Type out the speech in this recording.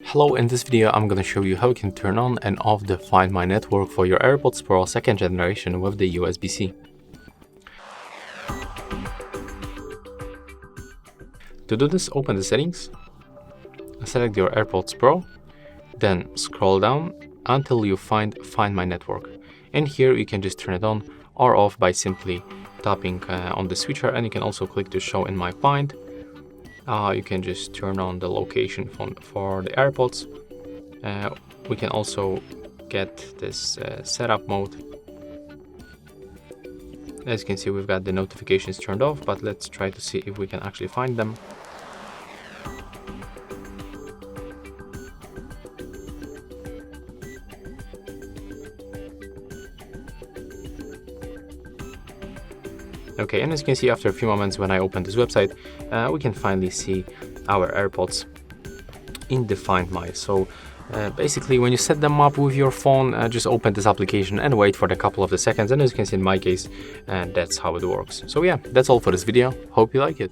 Hello, in this video I'm gonna show you how you can turn on and off the Find My Network for your AirPods Pro 2nd generation with the USB-C. To do this, open the settings, select your AirPods Pro, then scroll down until you find My Network. And here you can just turn it on or off by simply tapping on the switcher, and you can also click to show in My Find. You can just turn on the location for the AirPods. We can also get this setup mode. As you can see, we've got the notifications turned off, but let's try to see if we can actually find them. Okay, and as you can see, after a few moments when I open this website, we can finally see our AirPods in the Find My. So basically, when you set them up with your phone, just open this application and wait for a couple of seconds. And as you can see in my case, that's how it works. So yeah, that's all for this video. Hope you like it.